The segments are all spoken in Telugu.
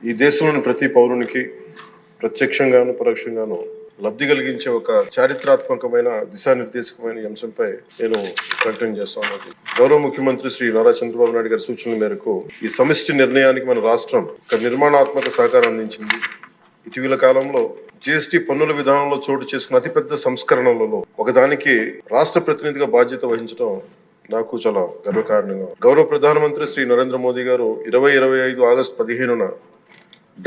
ఈ దేశంలోని ప్రతి పౌరునికి ప్రత్యక్షంగాను పరోక్షంగాను లబ్ధి కలిగించే ఒక చారిత్రాత్మకమైన దిశానిర్దేశకమైన అంశంపై నేను ప్రకటన చేస్తున్నాను. గౌరవ ముఖ్యమంత్రి శ్రీ నారా చంద్రబాబు నాయుడు గారి సూచనల మేరకు ఈ సమిష్టి నిర్ణయానికి మన రాష్ట్రం ఒక నిర్మాణాత్మక సహకారం అందించింది. ఇటీవల కాలంలో జీఎస్టీ పన్నుల విధానంలో చోటు చేసుకున్న అతిపెద్ద సంస్కరణలలో ఒకదానికి రాష్ట్ర ప్రతినిధిగా బాధ్యత వహించడం నాకు చాలా గర్వకారణంగా. గౌరవ ప్రధానమంత్రి శ్రీ నరేంద్ర మోదీ గారు 2025 ఆగస్టు 15న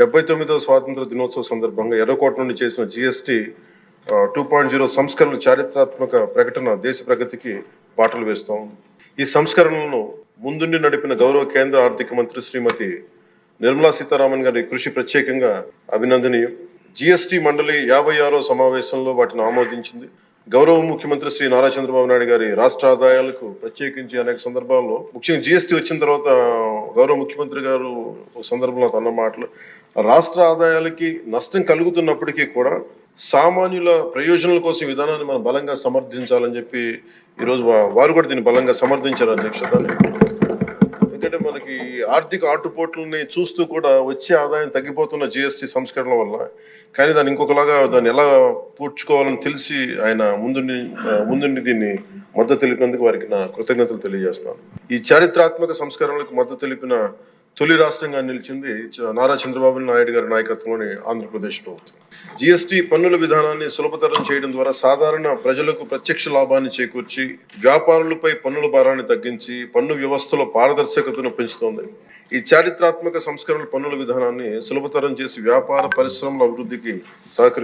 79వ స్వాతంత్ర దినోత్సవ సందర్భంగా ఎర్రకోట నుండి చేసిన జీఎస్టీ 2.0 సంస్కరణల చారిత్రాత్మక ప్రకటన దేశ ప్రగతికి బాటలు వేస్తాం. ఈ సంస్కరణలను ముందుండి నడిపిన గౌరవ కేంద్ర ఆర్థిక మంత్రి శ్రీమతి నిర్మలా సీతారామన్ గారి కృషి ప్రత్యేకంగా అభినందనీయం. జీఎస్టీ మండలి 56వ సమావేశంలో వాటిని ఆమోదించింది. గౌరవ ముఖ్యమంత్రి శ్రీ నారా చంద్రబాబు నాయుడు గారి రాష్ట్ర ఆదాయాలకు ప్రత్యేకించి అనేక సందర్భాల్లో ముఖ్యంగా జీఎస్టీ వచ్చిన తర్వాత గౌరవ ముఖ్యమంత్రి గారు సందర్భంలో అన్న మాటలు రాష్ట్ర ఆదాయాలకి నష్టం కలుగుతున్నప్పటికీ కూడా సామాన్యుల ప్రయోజనాల కోసం విధానాన్ని మనం బలంగా సమర్థించాలని చెప్పి ఈరోజు వారు కూడా దీన్ని బలంగా సమర్థించారు అధ్యక్ష. ఎందుకంటే మనకి ఆర్థిక ఆటుపోట్లని చూస్తూ కూడా వచ్చే ఆదాయం తగ్గిపోతున్న జీఎస్టీ సంస్కరణ వల్ల, కానీ దాన్ని ఇంకొకలాగా దాన్ని ఎలా పూడ్చుకోవాలని తెలిసి ఆయన ముందుండి దీన్ని మద్దతు తెలిపినందుకు వారికి నా కృతజ్ఞతలు తెలియజేస్తున్నాను. ఈ చారిత్రాత్మక సంస్కరణలకు మద్దతు తెలిపిన తొలి రాష్ట్రంగా నిలిచింది నారా చంద్రబాబు నాయుడు గారి నాయకత్వంలోని ఆంధ్రప్రదేశ్ ప్రభుత్వం. జీఎస్టీ పన్నుల విధానాన్ని సులభతరం చేయడం ద్వారా సాధారణ ప్రజలకు ప్రత్యక్ష లాభాన్ని చేకూర్చి వ్యాపారులపై పన్నుల భారాన్ని తగ్గించి పన్ను వ్యవస్థలో పారదర్శకతను పెంచుతోంది. ఈ చారిత్రాత్మక సంస్కరణల పన్నుల విధానాన్ని సులభతరం చేసి వ్యాపార పరిశ్రమల అభివృద్ధికి సహకరిస్తుంది.